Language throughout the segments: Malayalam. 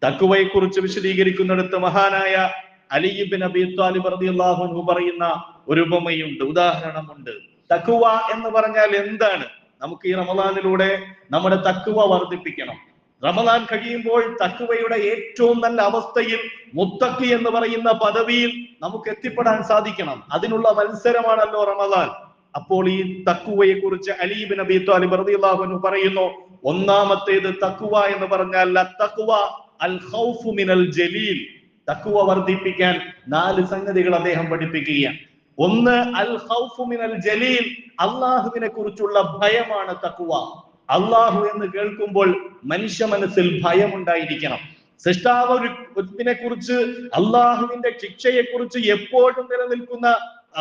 തഖ്വയെ കുറിച്ച് വിശദീകരിക്കുന്നിടത്ത് മഹാനായ അലി ഇബ്നു അബീ ത്വാലിബ് റളിയല്ലാഹു അൻഹു പറയുന്ന ഒരു ഉപമയുണ്ട്, ഉദാഹരണമുണ്ട്. തഖ്വ എന്ന് പറഞ്ഞാൽ എന്താണ്? നമുക്ക് ഈ റമദാനിലൂടെ നമ്മുടെ തഖ്വ വർദ്ധിപ്പിക്കണം. റമദാൻ കഴിയുമ്പോൾ തഖ്വയുടെ ഏറ്റവും നല്ല അവസ്ഥയിൽ മുത്തഖി എന്ന് പറയുന്ന പദവിയിൽ നമുക്ക് എത്തിപ്പെടാൻ സാധിക്കണം. അതിനുള്ള മത്സരമാണല്ലോ റമദാൻ. അപ്പോൾ ഈ തഖ്വയെ കുറിച്ച് അലി ഇബ്നു അബീ ത്വാലിബ് റളിയല്ലാഹു അൻഹു പറയുന്നു, ഒന്നാമത്തേത് തഖ്വ എന്ന് പറഞ്ഞാൽ തഖ്വ അൽ ഖൗഫു മിനൽ ജലീൽ. തഖ്വ വർദ്ധിപ്പിക്കാൻ 4 സംഗതികൾ അദ്ദേഹം പഠിപ്പിക്കുകയാണ്. ഒന്ന്, അൽ ഖൗഫു മിനൽ ജലീൽ, അല്ലാഹുവിനെ കുറിച്ചുള്ള ഭയമാണ് തഖ്വ. അല്ലാഹു എന്ന് കേൾക്കുമ്പോൾ മനുഷ്യ മനസ്സിൽ ഭയം ഉണ്ടായിരിക്കണം. സൃഷ്ടാവിനെ കുറിച്ച്, അല്ലാഹുവിന്റെ ശിക്ഷയെ കുറിച്ച് എപ്പോഴും നിലനിൽക്കുന്ന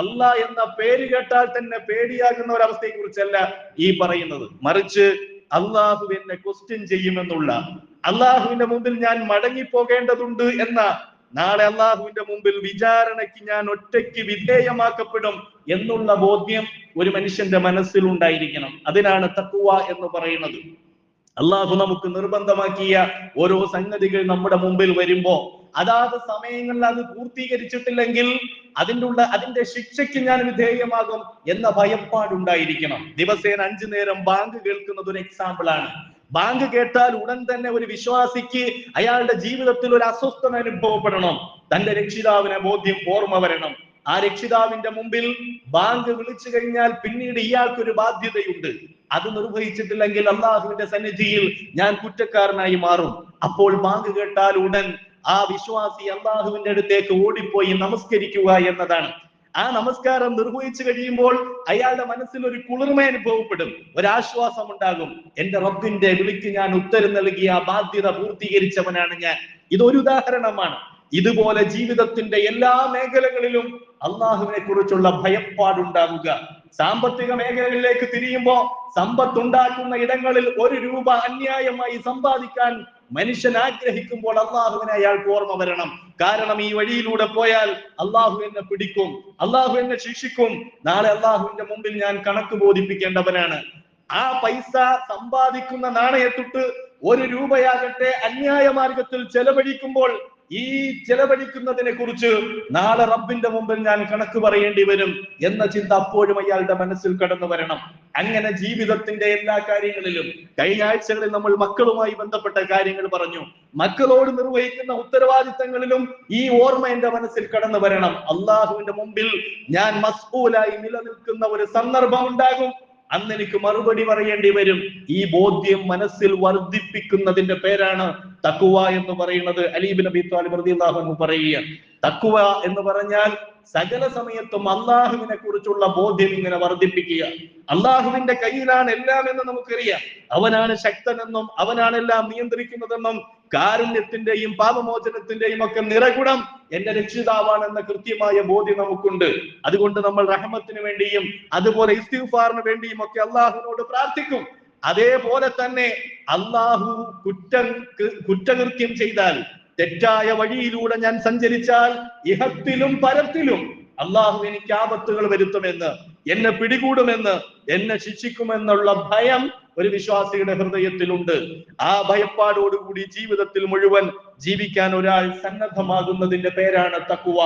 അല്ലാഹ് എന്ന പേര് കേട്ടാൽ തന്നെ പേടിയാകുന്ന ഒരവസ്ഥയെ കുറിച്ചല്ല ഈ പറയുന്നത്. മറിച്ച് അല്ലാഹു എന്നെ ക്വസ്റ്റ്യൻ ചെയ്യുമെന്നുള്ള, അല്ലാഹുവിന്റെ മുമ്പിൽ ഞാൻ മടങ്ങി പോകേണ്ടതുണ്ട് എന്ന, നാളെ അല്ലാഹുവിന്റെ മുമ്പിൽ വിചാരണയ്ക്ക് ഞാൻ ഒറ്റയ്ക്ക് വിധേയമാക്കപ്പെടും എന്നുള്ള ബോധ്യം ഒരു മനുഷ്യന്റെ മനസ്സിൽ ഉണ്ടായിരിക്കണം. അതിനാണ് തഖ്വ എന്ന് പറയുന്നത്. അല്ലാഹു നമുക്ക് നിർബന്ധമാക്കിയ ഓരോ സംഗതികൾ നമ്മുടെ മുമ്പിൽ വരുമ്പോ അതാത് സമയങ്ങളിൽ അത് പൂർത്തീകരിച്ചിട്ടില്ലെങ്കിൽ അതിന്റെ ശിക്ഷയ്ക്ക് ഞാൻ വിധേയമാകും എന്ന ഭയപ്പാടുണ്ടായിരിക്കണം. ദിവസേന 5 നേരം ബാങ്ക് കേൾക്കുന്നത് ഒരു എക്സാമ്പിൾ ആണ്. ബാങ്ക് കേട്ടാൽ ഉടൻ തന്നെ ഒരു വിശ്വാസിക്ക് അയാളുടെ ജീവിതത്തിൽ ഒരു അസ്വസ്ഥത അനുഭവപ്പെടണം. തന്റെ രക്ഷിതാവിനെ ഓർമ്മ വരണം. ആ രക്ഷിതാവിന്റെ മുമ്പിൽ ബാങ്ക് വിളിച്ചു കഴിഞ്ഞാൽ പിന്നീട് ഇയാൾക്കൊരു ബാധ്യതയുണ്ട്. അത് നിർവഹിച്ചിട്ടില്ലെങ്കിൽ അല്ലാഹുവിന്റെ സന്നിധിയിൽ ഞാൻ കുറ്റക്കാരനായി മാറും. അപ്പോൾ ബാങ്ക് കേട്ടാൽ ഉടൻ ആ വിശ്വാസി അല്ലാഹുവിന്റെ അടുത്തേക്ക് ഓടിപ്പോയി നമസ്കരിക്കുക എന്നതാണ്. ആ നമസ്കാരം നിർവഹിച്ചു കഴിയുമ്പോൾ അയാളുടെ മനസ്സിൽ ഒരു കുളിർമ അനുഭവപ്പെടും, ഒരാശ്വാസം ഉണ്ടാകും. എന്റെ റബ്ബിന്റെ വിളിക്ക് ഞാൻ ഉത്തരം നൽകിയ ആ ബാധ്യത പൂർത്തീകരിച്ചവനാണ് ഞാൻ. ഇതൊരു ഉദാഹരണമാണ്. ഇതുപോലെ ജീവിതത്തിന്റെ എല്ലാ മേഖലകളിലും അള്ളാഹുവിനെ കുറിച്ചുള്ള ഭയപ്പാടുണ്ടാവുക. സാമ്പത്തിക മേഖലകളിലേക്ക് തിരിയുമ്പോ സമ്പത്തുണ്ടാക്കുന്ന ഇടങ്ങളിൽ 1 രൂപ അന്യായമായി സമ്പാദിക്കാൻ മനുഷ്യൻ ആഗ്രഹിക്കുമ്പോൾ അള്ളാഹുവിനെ അയാൾക്ക് ഓർമ്മ വരണം. കാരണം ഈ വഴിയിലൂടെ പോയാൽ അള്ളാഹു എന്നെ പിടിക്കും, അള്ളാഹു എന്നെ ശിക്ഷിക്കും. നാളെ അള്ളാഹുവിന്റെ മുമ്പിൽ ഞാൻ കണക്ക് ബോധിപ്പിക്കേണ്ടവനാണ്. ആ പൈസ സമ്പാദിക്കുന്ന നാണയത്തൊട്ട് 1 രൂപയാകട്ടെ അന്യായ മാർഗത്തിൽ ചെലവഴിക്കുമ്പോൾ ഈ ചെലവഴിക്കുന്നതിനെ കുറിച്ച് നാളെ റബ്ബിന്റെ മുമ്പിൽ ഞാൻ കണക്ക് പറയേണ്ടി വരും എന്ന ചിന്ത അപ്പോഴും അയാളുടെ മനസ്സിൽ കടന്നു വരണം. അങ്ങനെ ജീവിതത്തിന്റെ എല്ലാ കാര്യങ്ങളിലും, കഴിഞ്ഞ ആഴ്ചകളിൽ നമ്മൾ മക്കളുമായി ബന്ധപ്പെട്ട കാര്യങ്ങൾ പറഞ്ഞു, മക്കളോട് നിർവഹിക്കുന്ന ഉത്തരവാദിത്തങ്ങളിലും ഈ ഓർമ്മ എന്റെ മനസ്സിൽ കടന്നു വരണം. അള്ളാഹുവിന്റെ മുമ്പിൽ ഞാൻ മസ്ഊലായി നിലനിൽക്കുന്ന ഒരു സന്ദർഭം ഉണ്ടാകും. അന്ന് എനിക്ക് മറുപടി പറയേണ്ടി വരും. ഈ ബോധ്യം മനസ്സിൽ വർദ്ധിപ്പിക്കുന്നതിന്റെ പേരാണ് തഖ്വ എന്ന് പറയുന്നത്. അലി ഇബ്നു അബീ ത്വാലിബ് റളിയല്ലാഹു അൻഹു പറയുക, തഖ്വ എന്ന് പറഞ്ഞാൽ സകല സമയത്തും അള്ളാഹുവിനെ കുറിച്ചുള്ള ബോധ്യം ഇങ്ങനെ വർദ്ധിപ്പിക്കുക. അള്ളാഹുവിന്റെ കയ്യിലാണ് എല്ലാം എന്ന് നമുക്കറിയാം. അവനാണ് ശക്തനെന്നും അവനാണ് എല്ലാം നിയന്ത്രിക്കുന്നതെന്നും കാരുണ്യത്തിന്റെയും പാപമോചനത്തിന്റെയും ഒക്കെ നിറകുടം എന്റെ രക്ഷിതാവാണെന്ന കൃത്യമായ ബോധ്യം നമുക്കുണ്ട്. അതുകൊണ്ട് നമ്മൾ റഹ്മത്തിന് വേണ്ടിയും അതുപോലെ ഇസ്തിഗ്ഫാറിന് വേണ്ടിയും ഒക്കെ അള്ളാഹുവിനോട് പ്രാർത്ഥിക്കും. അതേപോലെ തന്നെ അള്ളാഹു കുറ്റകൃത്യം ചെയ്താൽ, തെറ്റായ വഴിയിലൂടെ ഞാൻ സഞ്ചരിച്ചാൽ ഇഹത്തിലും പരത്തിലും അള്ളാഹു എനിക്ക് ആപത്തുകൾ വരുത്തുമെന്ന്, എന്നെ പിടികൂടുമെന്ന്, എന്നെ ശിക്ഷിക്കുമെന്നുള്ള ഭയം ഒരു വിശ്വാസിയുടെ ഹൃദയത്തിലുണ്ട്. ആ ഭയപ്പാടോടുകൂടി ജീവിതത്തിൽ മുഴുവൻ ജീവിക്കാൻ ഒരാൾ സന്നദ്ധമാകുന്നതിന്റെ പേരാണ് തഖ്വ.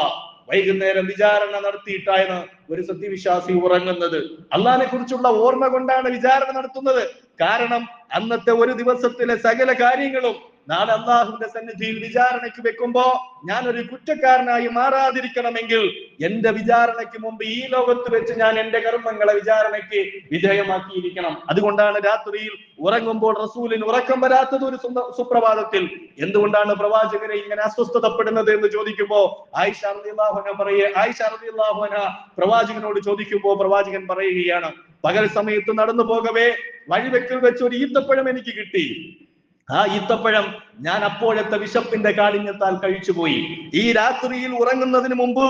വൈകുന്നേരം വിചാരണ നടത്തിയിട്ടാണ് ഒരു സത്യവിശ്വാസി ഉറങ്ങുന്നത്. അള്ളാഹിനെ കുറിച്ചുള്ള ഓർമ്മ കൊണ്ടാണ് വിചാരണ നടത്തുന്നത്. കാരണം അന്നത്തെ ഒരു ദിവസത്തിലെ സകല കാര്യങ്ങളും നാളെ അള്ളാഹുവിന്റെ സന്നിധിയിൽ വിചാരണയ്ക്ക് വെക്കുമ്പോ ഞാൻ ഒരു കുറ്റക്കാരനായി മാറാതിരിക്കണമെങ്കിൽ എന്റെ വിചാരണയ്ക്ക് മുമ്പ് ഈ ലോകത്ത് വെച്ച് ഞാൻ എന്റെ കർമ്മങ്ങളെ വിചാരണയ്ക്ക് വിധേയമാക്കിയിരിക്കണം. അതുകൊണ്ടാണ് രാത്രിയിൽ ഉറങ്ങുമ്പോൾ റസൂലിന് ഉറക്കം വരാത്തത് ഒരു സുപ്രഭാതത്തിൽ. എന്തുകൊണ്ടാണ് പ്രവാചകനെ ഇങ്ങനെ അസ്വസ്ഥതപ്പെടുന്നത് എന്ന് ചോദിക്കുമ്പോ ആയിഷ റളിയല്ലാഹു അൻഹ പ്രവാചകനോട് ചോദിക്കുമ്പോ പ്രവാചകൻ പറയുകയാണ്, പകൽ സമയത്ത് നടന്നു പോകവേ വഴിവെക്കൽ വെച്ച് ഒരു ഈത്തപ്പഴം എനിക്ക് കിട്ടി. ആ ഈത്തപ്പഴം ഞാൻ അപ്പോഴത്തെ വിശപ്പിന്റെ കാഠിന്യത്താൽ കഴിച്ചുപോയി. ഈ രാത്രിയിൽ ഉറങ്ങുന്നതിന് മുമ്പ്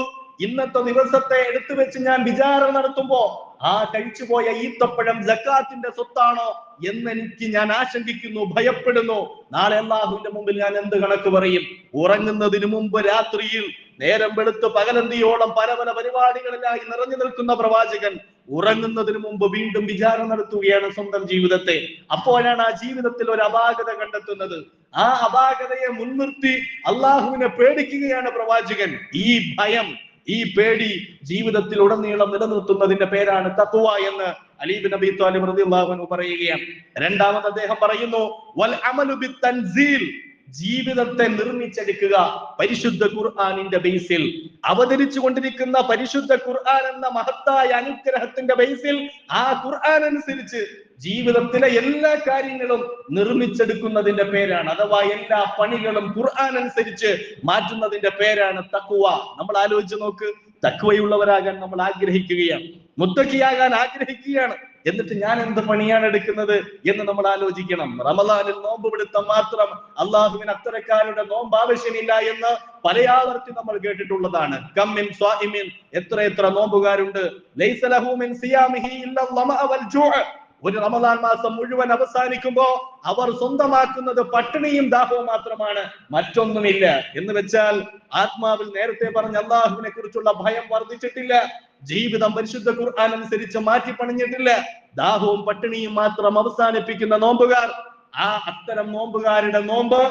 ഇന്നത്തെ ദിവസത്തെ എടുത്തു വെച്ച് ഞാൻ വിചാരണ നടത്തുമ്പോ ആ കഴിച്ചുപോയ ഈത്തപ്പഴം സക്കാത്തിന്റെ സ്വത്താണോ എന്നെനിക്ക് ഞാൻ ആശങ്കിക്കുന്നു, ഭയപ്പെടുന്നു. നാളെ അല്ലാഹുവിന്റെ മുമ്പിൽ ഞാൻ എന്ത് കണക്ക് പറയും? ഉറങ്ങുന്നതിന് മുമ്പ് രാത്രിയിൽ നേരം വെളുത്ത് പകലന്തിയോളം പല പല പരിപാടികളിലായി നിറഞ്ഞു നിൽക്കുന്ന പ്രവാചകൻ ഉറങ്ങുന്നതിന് മുമ്പ് വീണ്ടും വിചാരം നടത്തുകയാണ് സ്വന്തം ജീവിതത്തെ. അപ്പോഴാണ് ആ ജീവിതത്തിൽ ഒരു അപാകത കണ്ടെത്തുന്നത്. ആ അപാകതയെ മുൻനിർത്തി അള്ളാഹുവിനെ പേടിക്കുകയാണ് പ്രവാചകൻ. ഈ ഭയം, ഈ പേടി ജീവിതത്തിൽ ഉടനീളം നിലനിർത്തുന്നതിന്റെ പേരാണ് തഖ്വ എന്ന് അലി ഇബ്നു അബീ ത്വാലിബ് റളിയല്ലാഹു അൻഹു പറയുകയാണ്. രണ്ടാമത് അദ്ദേഹം പറയുന്നു വൽ അമലു ബിത്തൻസീൽ, ജീവിതത്തെ നിർമ്മിച്ചെടുക്കുക പരിശുദ്ധ ഖുർആനിന്റെ ബേസിൽ. അവതരിച്ചു കൊണ്ടിരിക്കുന്ന പരിശുദ്ധ ഖുർആൻ എന്ന മഹത്തായ അനുഗ്രഹത്തിന്റെ ബേസിൽ ആ ഖുർആൻ അനുസരിച്ച് ജീവിതത്തിലെ എല്ലാ കാര്യങ്ങളും നിർമ്മിച്ചെടുക്കുന്നതിന്റെ പേരാണ്, അഥവാ എല്ലാ പണികളും ഖുർആൻ അനുസരിച്ച് മാറ്റുന്നതിന്റെ പേരാണ് തഖ്വ. നമ്മൾ ആലോചിച്ച് നോക്ക്, തഖ്വയുള്ളവരാകാൻ നമ്മൾ ആഗ്രഹിക്കുകയാണ്, മുത്തഖിയാകാൻ ആഗ്രഹിക്കുകയാണ്. എന്നിട്ട് ഞാൻ എന്ത് പണിയാണ് എടുക്കുന്നത് എന്ന് നമ്മൾ ആലോചിക്കണം. റമദാനിൽ നോമ്പ് പിടുത്തം മാത്രം അള്ളാഹുവിന് അത്തരക്കാരുടെ നോമ്പ് ആവശ്യമില്ല എന്ന് പലയാവർത്തി നമ്മൾ കേട്ടിട്ടുള്ളതാണ്. കമ്മിൻ സ്വാഇമിൻ, എത്ര നോമ്പുകാരുണ്ട്. ലൈസ ലഹു മിൻ സിയാമിഹി ഇല്ല ളമഅ വൽ ജൂഅ, ഒരു റമദാൻ മാസം മുഴുവൻ അവസാനിക്കുമ്പോ അവർ സ്വന്തമാക്കുന്നത് പട്ടിണിയും ദാഹവും മാത്രമാണ്, മറ്റൊന്നുമില്ല. എന്ന് വെച്ചാൽ ആത്മാവിൽ നേരത്തെ പറഞ്ഞ അള്ളാഹുവിനെ കുറിച്ചുള്ള ഭയം വർദ്ധിച്ചിട്ടില്ല, ജീവിതം പരിശുദ്ധ ഖുർആൻ അനുസരിച്ച് മാറ്റി പണിഞ്ഞിട്ടില്ല, ദാഹവും പട്ടിണിയും മാത്രം അവസാനിപ്പിക്കുന്ന നോമ്പുകാർ. ആ അത്തരം നോമ്പുകാരുടെ നോമ്പ്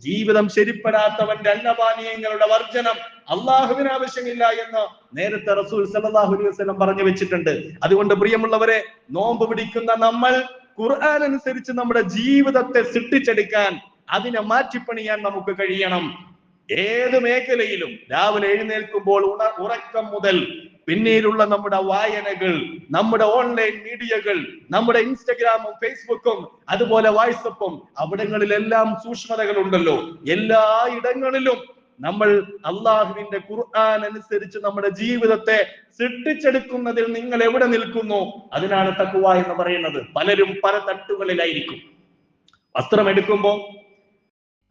ജീവിതം ശരിപ്പെടാത്തവന്റെ അന്നപാനീയങ്ങളുടെ വർജനം അള്ളാഹുവിന് ആവശ്യമില്ല എന്ന് നേരത്തെ റസൂൽ സല്ലല്ലാഹു അലൈഹി വസല്ലം പറഞ്ഞു വെച്ചിട്ടുണ്ട്. അതുകൊണ്ട് പ്രിയമുള്ളവരെ, നോമ്പ് പിടിക്കുന്ന നമ്മൾ ഖുർആൻ അനുസരിച്ച് നമ്മുടെ ജീവിതത്തെ സൃഷ്ടിച്ചെടുക്കാൻ, അതിനെ മാറ്റിപ്പണിയാൻ നമുക്ക് കഴിയണം. ഏത് മേഖലയിലും രാവിലെ എഴുന്നേൽക്കുമ്പോൾ ഉറക്കം മുതൽ പിന്നീടുള്ള നമ്മുടെ വായനകൾ, നമ്മുടെ ഓൺലൈൻ മീഡിയകൾ, നമ്മുടെ ഇൻസ്റ്റഗ്രാമും ഫേസ്ബുക്കും അതുപോലെ വാട്സപ്പും, അവിടങ്ങളിലെല്ലാം സൂക്ഷ്മതകൾ ഉണ്ടല്ലോ. എല്ലാ ഇടങ്ങളിലും നമ്മൾ അള്ളാഹുവിന്റെ ഖുർആൻ അനുസരിച്ച് നമ്മുടെ ജീവിതത്തെ സൃഷ്ടിച്ചെടുക്കുന്നതിൽ നിങ്ങൾ എവിടെ നിൽക്കുന്നു? അതിനാണ് തഖ്വ എന്ന് പറയുന്നത്. പലരും പല തട്ടുകളിലായിരിക്കും. വസ്ത്രം എടുക്കുമ്പോ,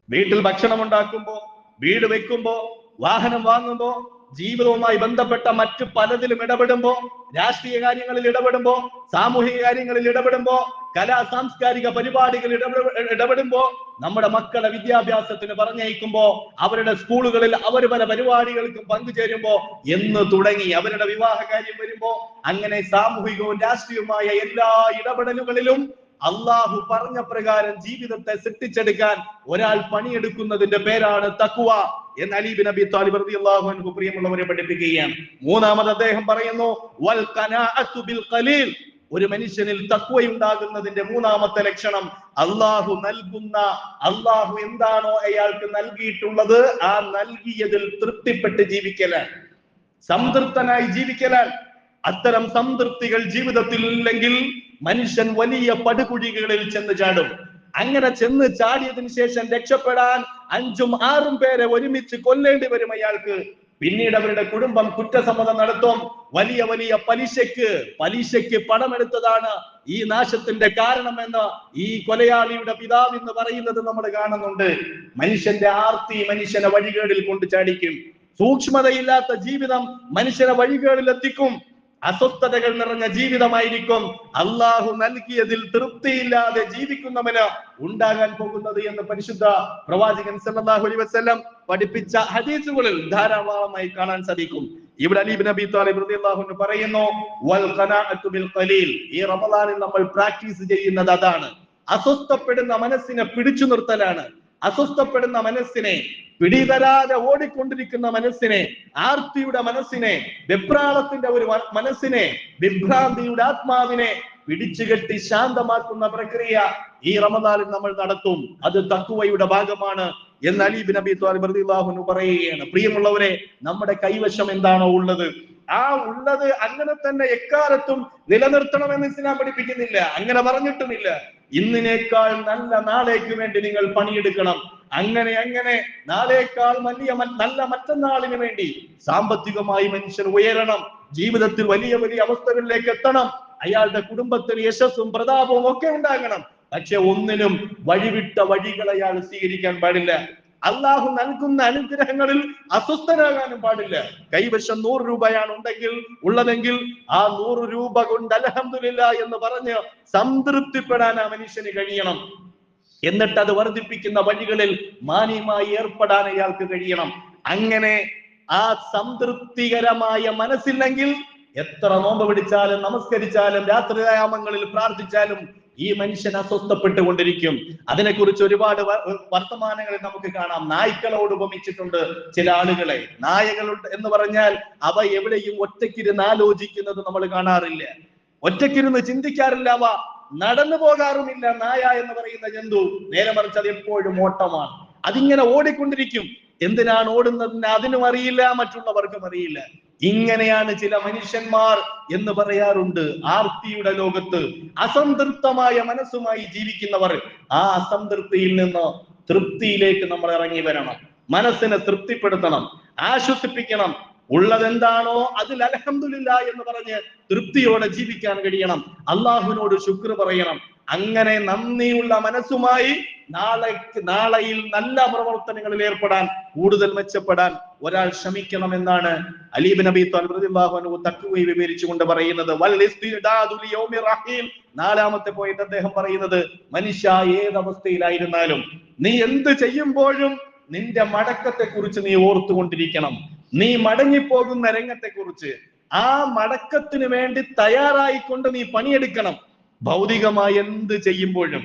വീട്ടിൽ ഭക്ഷണം ഉണ്ടാക്കുമ്പോ, വീട് വെക്കുമ്പോ, വാഹനം വാങ്ങുമ്പോ, ജീവിതവുമായി ബന്ധപ്പെട്ട മറ്റു പലതിലും ഇടപെടുമ്പോ, രാഷ്ട്രീയ കാര്യങ്ങളിൽ ഇടപെടുമ്പോ, സാമൂഹിക കാര്യങ്ങളിൽ ഇടപെടുമ്പോ, കലാ സാംസ്കാരിക പരിപാടികളിൽ ഇടപെടുമ്പോ, നമ്മുടെ മക്കളെ വിദ്യാഭ്യാസത്തിന് പറഞ്ഞയക്കുമ്പോ, അവരുടെ സ്കൂളുകളിൽ അവർ പല പരിപാടികൾക്കും പങ്കുചേരുമ്പോ എന്ന് തുടങ്ങി അവരുടെ വിവാഹ കാര്യം വരുമ്പോ, അങ്ങനെ സാമൂഹികവും രാഷ്ട്രീയവുമായ എല്ലാ ഇടപെടലുകളിലും അള്ളാഹു പറഞ്ഞ പ്രകാരം ജീവിതത്തെ സൃഷ്ടിച്ചെടുക്കാൻ ഒരാൾ പണിയെടുക്കുന്നതിന്റെ പേരാണ് തഖ്വ എന്ന് അലി ഇബ്നു അബീ ത്വാലിബ് റളിയല്ലാഹു അൻഹു പ്രിയമുള്ളവരെ പഠിപ്പിക്കുകയാണ്. മൂന്നാമത് അദ്ദേഹം പറയുന്നു വൽ ഖനാഅതു ബിൽ ഖലീൽ, ഒരു മനുഷ്യനിൽ തഖ്വയുണ്ടാകുന്നതിന്റെ മൂന്നാമത്തെ ലക്ഷണം അള്ളാഹു നൽകുന്ന, അള്ളാഹു എന്താണോ അയാൾക്ക് നൽകിയിട്ടുള്ളത് ആ നൽകിയതിൽ തൃപ്തിപ്പെട്ട് ജീവിക്കലാണ്, സംതൃപ്തനായി ജീവിക്കലാണ്. അത്തരം സംതൃപ്തികൾ ജീവിതത്തിൽ ഇല്ലെങ്കിൽ മനുഷ്യൻ വലിയ പടുകുഴികളിൽ ചെന്ന് ചാടും. അങ്ങനെ ചെന്ന് ചാടിയതിനു ശേഷം രക്ഷപ്പെടാൻ 5ഉം 6ഉം പേരെ ഒരുമിച്ച് കൊല്ലേണ്ടി വരും അയാൾക്ക്. പിന്നീട് അവരുടെ കുടുംബം കുറ്റസമ്മതം നടത്തും. വലിയ വലിയ പലിശയ്ക്ക് പണമെടുത്തതാണ് ഈ നാശത്തിന്റെ കാരണമെന്ന് ഈ കൊലയാളിയുടെ പിതാവ് എന്ന് പറയുന്നത് നമ്മൾ കാണുന്നുണ്ട്. മനുഷ്യന്റെ ആർത്തി മനുഷ്യനെ വഴികേടിൽ കൊണ്ട് ചാടിക്കും. സൂക്ഷ്മതയില്ലാത്ത ജീവിതം മനുഷ്യനെ വഴികേടിൽ എത്തിക്കും. അസ്വസ്ഥതകൾ നിറഞ്ഞ ജീവിതമായിരിക്കും അള്ളാഹു നൽകിയതിൽ തൃപ്തിയില്ലാതെ ജീവിക്കുന്നവന് ഉണ്ടാകാൻ പോകുന്നത് എന്ന് പരിശുദ്ധ പ്രവാചകൻ സല്ലല്ലാഹു അലൈഹി വസല്ലം പഠിപ്പിച്ച ഹദീസുകളിൽ ധാരാളമായി കാണാൻ സാധിക്കും. ഇവിടെ അലി ഇബ്നു അബീ ത്വാലിബ് റളിയല്ലാഹു അൻഹു പറയുന്നു വൽ ഖനാഅതു ബിൽ ഖലീൽ, ഈ റമദാനിൽ നമ്മൾ പ്രാക്ടീസ് ചെയ്യുന്നത് അതാണ്. അസ്വസ്ഥപ്പെടുന്ന മനസ്സിനെ പിടിച്ചു നിർത്തലാണ്. അസ്വസ്ഥപ്പെടുന്ന മനസ്സിനെ, പിടിതരാതെ ഓടിക്കൊണ്ടിരിക്കുന്ന മനസ്സിനെ, ആർത്തിയുടെ മനസ്സിനെ, വെപ്രാളത്തിന്റെ ഒരു മനസ്സിനെ, വിഭ്രാന്തിയുടെ ആത്മാവിനെ പിടിച്ചുകെട്ടി ശാന്തമാക്കുന്ന പ്രക്രിയ ഈ റമദാനിൽ നമ്മൾ നടത്തും. അത് തഖ്വയുടെ ഭാഗമാണ് എന്ന് അലി ഇബ്നു അബീ ത്വാലിബ് റളിയല്ലാഹു അൻഹു പറയുകയാണ്. പ്രിയമുള്ളവരെ, നമ്മുടെ കൈവശം എന്താണോ ഉള്ളത് ആ ഉള്ളത് അങ്ങനെ തന്നെ എക്കാലത്തും നിലനിർത്തണമെന്ന് ഇസ്ലാം പഠിപ്പിക്കുന്നില്ല, അങ്ങനെ പറഞ്ഞിട്ടുമില്ല. ഇന്നിനേക്കാൾ നല്ല നാളേക്ക് വേണ്ടി നിങ്ങൾ പണിയെടുക്കണം. അങ്ങനെ നാളേക്കാൾ നല്ല മറ്റന്നാളിന് വേണ്ടി സാമ്പത്തികമായി മനുഷ്യൻ ഉയരണം, ജീവിതത്തിൽ വലിയ വലിയ അവസ്ഥകളിലേക്ക് എത്തണം, അയാളുടെ കുടുംബത്തിന് യശസ്സും പ്രതാപവും ഒക്കെ ഉണ്ടാകണം. പക്ഷെ ഒന്നിനും വഴിവിട്ട വഴികൾ അയാൾ സ്വീകരിക്കാൻ പാടില്ല. അള്ളാഹു നൽകുന്ന അനുഗ്രഹങ്ങളിൽ അസ്വസ്ഥനാകാനും പാടില്ല. കൈവശം 100 രൂപയാണ് ഉള്ളതെങ്കിൽ ആ 100 രൂപ കൊണ്ട് അൽഹംദുലില്ലാഹ് എന്ന് പറഞ്ഞ് സംതൃപ്തിപ്പെടാൻ ആ മനുഷ്യന് കഴിയണം. എന്നിട്ട് അത് വർദ്ധിപ്പിക്കുന്ന വഴികളിൽ മാന്യമായി ഏർപ്പെടാൻ അയാൾക്ക് കഴിയണം. അങ്ങനെ ആ സംതൃപ്തികരമായ മനസ്സില്ലെങ്കിൽ എത്ര നോമ്പ് പിടിച്ചാലും നമസ്കരിച്ചാലും രാത്രിയാമങ്ങളിൽ പ്രാർത്ഥിച്ചാലും ഈ മനുഷ്യൻ അസ്വസ്ഥപ്പെട്ടുകൊണ്ടിരിക്കും. അതിനെക്കുറിച്ച് ഒരുപാട് വർത്തമാനങ്ങളിൽ നമുക്ക് കാണാം. നായ്ക്കളോട് ഉപമിച്ചിട്ടുണ്ട് ചില ആളുകളെ. നായകൾ എന്ന് പറഞ്ഞാൽ അവ എവിടെയും ഒറ്റയ്ക്കിരുന്ന് ആലോചിക്കുന്നത് നമ്മൾ കാണാറില്ല, ഒറ്റയ്ക്കിരുന്ന് ചിന്തിക്കാറില്ല, അവ നടന്നു പോകാറുമില്ല. നായ എന്ന് പറയുന്ന ജന്തു നേരെ മറിച്ച് അത് എപ്പോഴും ഓട്ടമാണ്. അതിങ്ങനെ ഓടിക്കൊണ്ടിരിക്കും. എന്തിനാണ് ഓടുന്നതിന് അതിനും അറിയില്ല, മറ്റുള്ളവർക്കും അറിയില്ല. ഇങ്ങനെയാണ് ചില മനുഷ്യന്മാർ എന്ന് പറയാറുണ്ട്. ആർത്തിയുടെ ലോകത്ത് അസംതൃപ്തമായ മനസ്സുമായി ജീവിക്കുന്നവർ. ആ അസംതൃപ്തിയിൽ നിന്ന് തൃപ്തിയിലേക്ക് നമ്മൾ ഇറങ്ങി വരണം. മനസ്സിനെ തൃപ്തിപ്പെടുത്തണം, ആശ്വസിപ്പിക്കണം. ഉള്ളതെന്താണോ അതിൽ അൽഹംദുലില്ലാഹ് എന്ന് പറഞ്ഞ് തൃപ്തിയോടെ ജീവിക്കാൻ കഴിയണം. അള്ളാഹുവിനോട് ശുക്ർ പറയണം. അങ്ങനെ നന്ദിയുള്ള മനസ്സുമായി നാളെയിൽ നല്ല പ്രവർത്തനങ്ങളിൽ ഏർപ്പെടാൻ, കൂടുതൽ മെച്ചപ്പെടാൻ ഒരാൾ ശ്രമിക്കണമെന്നാണ് അലി ഇബ്നു അബീ ത്വാലിബ് റളിയല്ലാഹു അൻഹു തഖ്വയെ വിവരിച്ചുകൊണ്ട് പറയുന്നത്. നാലാമത്തെ പോയിന്റ് അദ്ദേഹം പറയുന്നത്, മനുഷ്യ ഏതവസ്ഥയിലായിരുന്നാലും നീ എന്ത് ചെയ്യുമ്പോഴും നിന്റെ മടക്കത്തെ കുറിച്ച് നീ ഓർത്തുകൊണ്ടിരിക്കണം. നീ മടങ്ങിപ്പോകുന്ന രംഗത്തെ കുറിച്ച്, ആ മടക്കത്തിന് വേണ്ടി തയ്യാറായിക്കൊണ്ട് നീ പണിയെടുക്കണം. ഭൗതികമായി എന്ത് ചെയ്യുമ്പോഴും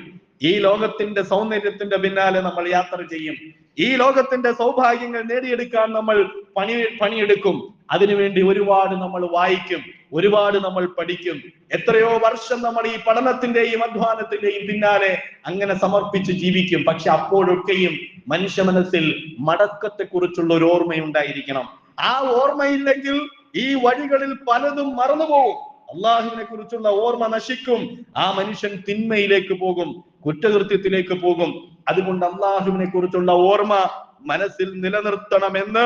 ഈ ലോകത്തിന്റെ സൗന്ദര്യത്തിന്റെ പിന്നാലെ നമ്മൾ യാത്ര ചെയ്യും. ഈ ലോകത്തിന്റെ സൗഭാഗ്യങ്ങൾ നേടിയെടുക്കാൻ നമ്മൾ പണിയെടുക്കും. അതിനുവേണ്ടി ഒരുപാട് നമ്മൾ വായിക്കും, ഒരുപാട് നമ്മൾ പഠിക്കും. എത്രയോ വർഷം നമ്മൾ ഈ പഠനത്തിന്റെയും അധ്വാനത്തിന്റെയും പിന്നാലെ അങ്ങനെ സമർപ്പിച്ച് ജീവിക്കും. പക്ഷെ അപ്പോഴൊക്കെയും മനുഷ്യ മനസ്സിൽ മടക്കത്തെ കുറിച്ചുള്ള ഒരു ഓർമ്മയുണ്ടായിരിക്കണം. ആ ഓർമ്മയില്ലെങ്കിൽ ഈ വഴികളിൽ പലതും മറന്നുപോകും. അള്ളാഹുവിനെ കുറിച്ചുള്ള ഓർമ്മ നശിക്കും. ആ മനുഷ്യൻ തിന്മയിലേക്ക് പോകും, കുറ്റകൃത്യത്തിലേക്ക് പോകും. അതുകൊണ്ട് അള്ളാഹുവിനെ കുറിച്ചുള്ള ഓർമ്മ മനസ്സിൽ നിലനിർത്തണമെന്ന്,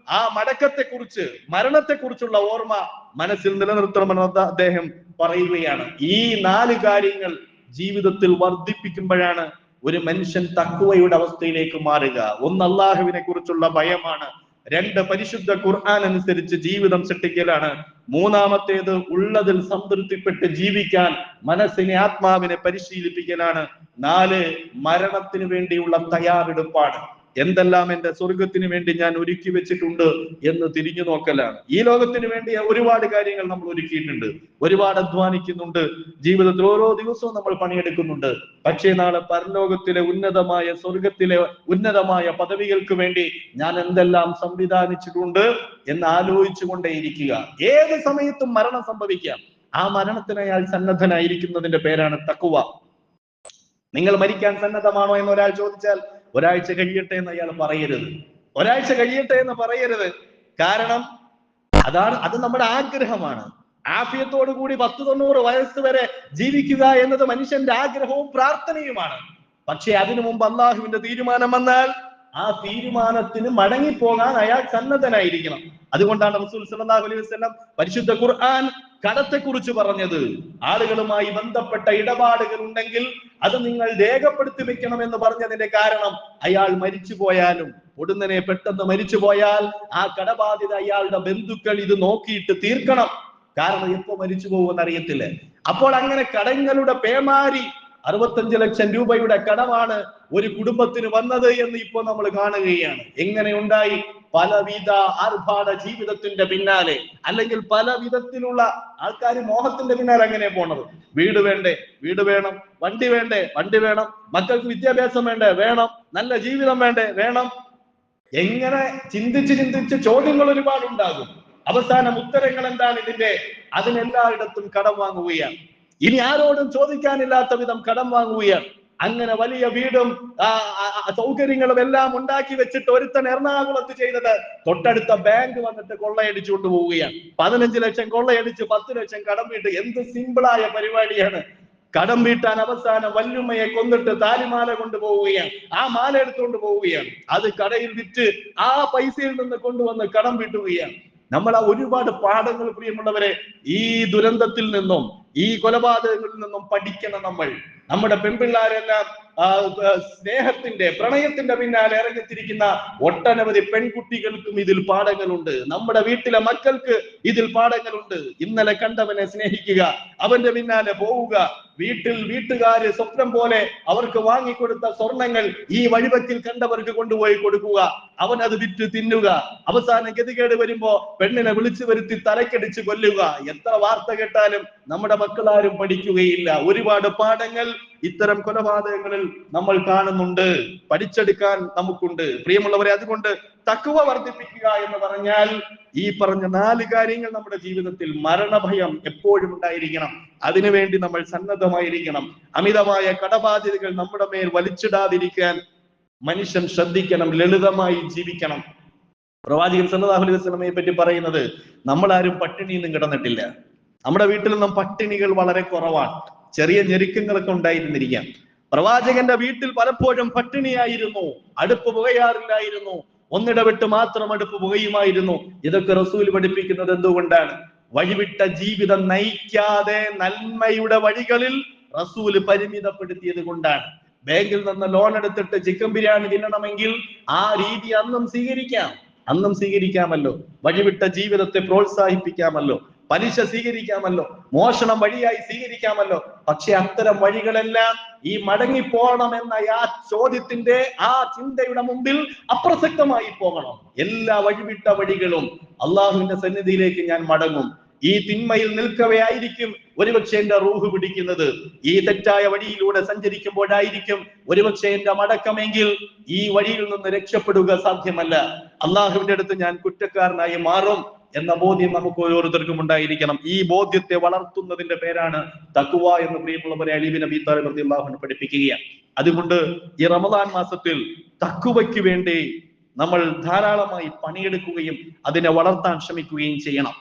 ആ മടക്കത്തെ കുറിച്ച്, മരണത്തെ കുറിച്ചുള്ള ഓർമ്മ മനസ്സിൽ നിലനിർത്തണമെന്ന് അദ്ദേഹം പറയുകയാണ്. ഈ 4 കാര്യങ്ങൾ ജീവിതത്തിൽ വർദ്ധിപ്പിക്കുമ്പോഴാണ് ഒരു മനുഷ്യൻ തഖ്വയുടെ അവസ്ഥയിലേക്ക് മാറുക. ഒന്ന്, അള്ളാഹുവിനെ കുറിച്ചുള്ള ഭയമാണ്. 2, പരിശുദ്ധ ഖുർആൻ അനുസരിച്ച് ജീവിതം സൃഷ്ടിക്കലാണ്. മൂന്നാമത്തേത്, ഉള്ളതിൽ സംതൃപ്തിപ്പെട്ട് ജീവിക്കാൻ മനസ്സിനെ, ആത്മാവിനെ പരിശീലിപ്പിക്കലാണ്. 4, മരണത്തിന് വേണ്ടിയുള്ള തയ്യാറെടുപ്പാണ്. എന്തെല്ലാം എന്റെ സ്വർഗത്തിന് വേണ്ടി ഞാൻ ഒരുക്കി വെച്ചിട്ടുണ്ട് എന്ന് തിരിഞ്ഞു നോക്കലാണ്. ഈ ലോകത്തിന് വേണ്ടി ഒരുപാട് കാര്യങ്ങൾ നമ്മൾ ഒരുക്കിയിട്ടുണ്ട്, ഒരുപാട് അധ്വാനിക്കുന്നുണ്ട്, ജീവിതത്തിൽ ഓരോ ദിവസവും നമ്മൾ പണിയെടുക്കുന്നുണ്ട്. പക്ഷേ നാളെ പരലോകത്തിലെ ഉന്നതമായ, സ്വർഗത്തിലെ ഉന്നതമായ പദവികൾക്ക് വേണ്ടി ഞാൻ എന്തെല്ലാം സംവിധാനിച്ചിട്ടുണ്ട് എന്ന് ആലോചിച്ചു കൊണ്ടേയിരിക്കുക. ഏത് സമയത്തും മരണം സംഭവിക്കാം. ആ മരണത്തിന് അയാൾ സന്നദ്ധനായിരിക്കുന്നതിന്റെ പേരാണ് തഖ്വ. നിങ്ങൾ മരിക്കാൻ സന്നദ്ധമാണോ എന്ന് ഒരാൾ ചോദിച്ചാൽ ഒരാഴ്ച കഴിയട്ടെ എന്ന് അയാൾ പറയരുത്. ഒരാഴ്ച കഴിയട്ടെ എന്ന് പറയരുത്. കാരണം അത് നമ്മുടെ ആഗ്രഹമാണ്. ആഫിയത്തോടു കൂടി 10-90 വയസ്സ് വരെ ജീവിക്കുക എന്നത് മനുഷ്യന്റെ ആഗ്രഹവും പ്രാർത്ഥനയുമാണ്. പക്ഷെ അതിനു മുമ്പ് അള്ളാഹുവിന്റെ തീരുമാനം വന്നാൽ ആ തീരുമാനത്തിന് മടങ്ങിപ്പോകാൻ അയാൾ സന്നദ്ധനായിരിക്കണം. അതുകൊണ്ടാണ് റസൂൽ സല്ലല്ലാഹു അലൈഹി വസല്ലം പരിശുദ്ധ ഖുർആൻ കടത്തെ കുറിച്ച് പറഞ്ഞത്. ആളുകളുമായി ബന്ധപ്പെട്ട ഇടപാടുകൾ ഉണ്ടെങ്കിൽ അത് നിങ്ങൾ രേഖപ്പെടുത്തി വെക്കണം എന്ന് പറഞ്ഞതിന്റെ കാരണം, അയാൾ മരിച്ചു പോയാലും, ഉടനെ പെട്ടെന്ന് മരിച്ചു പോയാൽ ആ കടബാധ്യത അയാളുടെ ബന്ധുക്കൾ ഇത് നോക്കിയിട്ട് തീർക്കണം. കാരണം എപ്പോ മരിച്ചു പോകുമെന്ന് അറിയത്തില്ല. അപ്പോൾ അങ്ങനെ കടങ്ങളുടെ പേമാരി, 65 ലക്ഷം രൂപയുടെ കടമാണ് ഒരു കുടുംബത്തിന് വന്നത് എന്ന് ഇപ്പോൾ നമ്മൾ കാണുകയാണ്. എങ്ങനെ ഉണ്ടായി? പലവിധ ആർഭാട ജീവിതത്തിന്റെ പിന്നാലെ, അല്ലെങ്കിൽ പല വിധത്തിലുള്ള ആൾക്കാർ മോഹത്തിന്റെ പിന്നാലെ അങ്ങനെ പോണത്. വീട് വേണ്ടേ? വീട് വേണം. വണ്ടി വേണ്ടേ? വണ്ടി വേണം. മക്കൾക്ക് വിദ്യാഭ്യാസം വേണ്ടേ? വേണം. നല്ല ജീവിതം വേണ്ടേ? വേണം. എങ്ങനെ ചിന്തിച്ച് ചോദ്യങ്ങൾ ഒരുപാടുണ്ടാകും. അവസാനം ഉത്തരങ്ങൾ എന്താണ് ഇതിന്റെ? അതിനെല്ലായിടത്തും കടം വാങ്ങുകയാണ്. ഇനി ആരോടും ചോദിക്കാനില്ലാത്ത വിധം കടം വാങ്ങുകയാണ്. അങ്ങനെ വലിയ വീടും സൗകര്യങ്ങളും എല്ലാം ഉണ്ടാക്കി വെച്ചിട്ട് ഒരുത്തൻ എറണാകുളത്ത് ചെയ്തത് തൊട്ടടുത്ത ബാങ്ക് വന്നിട്ട് കൊള്ളയടിച്ചുകൊണ്ട് പോവുകയാണ്. 15 ലക്ഷം കൊള്ളയടിച്ച് 10 ലക്ഷം കടം വീട്ട്. എന്ത് സിമ്പിളായ പരിപാടിയാണ്! കടം വീട്ടാൻ അവസാനം വല്ലുമ്മയെ കൊന്നിട്ട് താലിമാല കൊണ്ടുപോവുകയാണ്. ആ മാല എടുത്തുകൊണ്ട് പോവുകയാണ്. അത് കടയിൽ വിറ്റ് ആ പൈസയിൽ നിന്ന് കൊണ്ടുവന്ന് കടം വീട്ടുകയാണ്. നമ്മൾ ആ ഒരുപാട് പാഠങ്ങൾ, പ്രിയമുള്ളവരെ, ഈ ദുരന്തത്തിൽ നിന്നും, ഈ കൊലപാതകങ്ങളിൽ നിന്നും പഠിക്കണം. നമ്മൾ നമ്മുടെ പെൺപിള്ളാരെല്ലാം സ്നേഹത്തിന്റെ പ്രണയത്തിന്റെ പിന്നാലെ ഇറങ്ങിത്തിരിക്കുന്ന ഒട്ടനവധി പെൺകുട്ടികൾക്കും ഇതിൽ പാഠങ്ങളുണ്ട്. നമ്മുടെ വീട്ടിലെ മക്കൾക്ക് ഇതിൽ പാഠങ്ങളുണ്ട്. ഇന്നലെ കണ്ടവനെ സ്നേഹിക്കുക, അവന്റെ പിന്നാലെ പോവുക, വീട്ടുകാര് സ്വപ്നം പോലെ അവർക്ക് വാങ്ങിക്കൊടുത്ത സ്വർണങ്ങൾ ഈ വഴിവക്കിൽ കണ്ടവർക്ക് കൊണ്ടുപോയി കൊടുക്കുക, അവൻ അത് വിറ്റ് തിന്നുക, അവസാനം ഗതികേട് വരുമ്പോ പെണ്ണിനെ വിളിച്ചു വരുത്തി തലക്കടിച്ച് കൊല്ലുക. എത്ര വാർത്ത കേട്ടാലും നമ്മുടെ മക്കളാരും പഠിക്കുകയില്ല. ഒരുപാട് പാഠങ്ങൾ ഇത്തരം കൊലപാതകങ്ങളിൽ നമ്മൾ കാണുന്നുണ്ട്, പഠിച്ചെടുക്കാൻ നമുക്കുണ്ട്. പ്രിയമുള്ളവരെ, അതുകൊണ്ട് തഖ്വ വർദ്ധിപ്പിക്കുക എന്ന് പറഞ്ഞാൽ ഈ പറഞ്ഞ 4 കാര്യങ്ങൾ നമ്മുടെ ജീവിതത്തിൽ മരണഭയം എപ്പോഴും ഉണ്ടായിരിക്കണം. അതിനുവേണ്ടി നമ്മൾ സന്നദ്ധമായിരിക്കണം. അമിതമായ കടബാധ്യതകൾ നമ്മുടെ മേൽ വലിച്ചിടാതിരിക്കാൻ മനുഷ്യൻ ശ്രദ്ധിക്കണം, ലളിതമായി ജീവിക്കണം. പ്രവാചകൻ സല്ലല്ലാഹു അലൈഹി വസല്ലമയെ പറ്റി പറയുന്നത്, നമ്മളാരും പട്ടിണിയൊന്നും കിടന്നിട്ടില്ല. നമ്മുടെ വീട്ടിലൊന്നും പട്ടിണികൾ വളരെ കുറവാണ്. ചെറിയ ഞെരുക്കങ്ങളൊക്കെ ഉണ്ടായിരുന്നിരിക്കാം. പ്രവാചകന്റെ വീട്ടിൽ പലപ്പോഴും പട്ടിണിയായിരുന്നു, അടുപ്പ് പുകയാറില്ലായിരുന്നു, ഒന്നിടവിട്ട് മാത്രം അടുപ്പ് പുകയുമായിരുന്നു. ഇതൊക്കെ റസൂൽ പഠിപ്പിക്കുന്നത് എന്തുകൊണ്ടാണ്? വഴിവിട്ട ജീവിതം നയിക്കാതെ നന്മയുടെ വഴികളിൽ റസൂല് പരിമിതപ്പെടുത്തിയത് കൊണ്ടാണ്. ബാങ്കിൽ നിന്ന് ലോൺ എടുത്തിട്ട് ചിക്കൻ ബിരിയാണി തിന്നണമെങ്കിൽ ആ രീതി അന്നും സ്വീകരിക്കാമല്ലോ. വഴിവിട്ട ജീവിതത്തെ പ്രോത്സാഹിപ്പിക്കാമല്ലോ, പലിശ സ്വീകരിക്കാമല്ലോ, മോഷണം വഴിയായി സ്വീകരിക്കാമല്ലോ. പക്ഷെ അത്തരം വഴികളെല്ലാം ഈ മടങ്ങിപ്പോകണം എന്ന ആ ചോദ്യത്തിന്റെ ആ ചിന്തയുടെ മുമ്പിൽ അപ്രസക്തമായി പോകണം. എല്ലാ വഴിവിട്ട വഴികളും അള്ളാഹുവിന്റെ സന്നിധിയിലേക്ക് ഞാൻ മടങ്ങും. ഈ തിന്മയിൽ നിൽക്കവേ ആയിരിക്കും ഒരുപക്ഷെ എന്റെ റൂഹ് പിടിക്കുന്നത്. ഈ തെറ്റായ വഴിയിലൂടെ സഞ്ചരിക്കുമ്പോഴായിരിക്കും ഒരുപക്ഷെ എന്റെ മടക്കമെങ്കിൽ ഈ വഴിയിൽ നിന്ന് രക്ഷപ്പെടുക സാധ്യമല്ല. അള്ളാഹുവിന്റെ അടുത്ത് ഞാൻ കുറ്റക്കാരനായി മാറും എന്ന ബോധ്യം നമുക്ക് ഓരോരുത്തർക്കും ഉണ്ടായിരിക്കണം. ഈ ബോധ്യത്തെ വളർത്തുന്നതിന്റെ പേരാണ് തഖ്വ എന്ന് പ്രിയമുള്ളവരെ അലി ബിൻ അബീ ത്വാലിബ് റളിയല്ലാഹു അൻഹു പഠിപ്പിക്കുകയാണ്. അതുകൊണ്ട് ഈ റമദാൻ മാസത്തിൽ തഖ്വയ്ക്ക് വേണ്ടി നമ്മൾ ധാരാളമായി പണിയെടുക്കുകയും അതിനെ വളർത്താൻ ശ്രമിക്കുകയും ചെയ്യണം.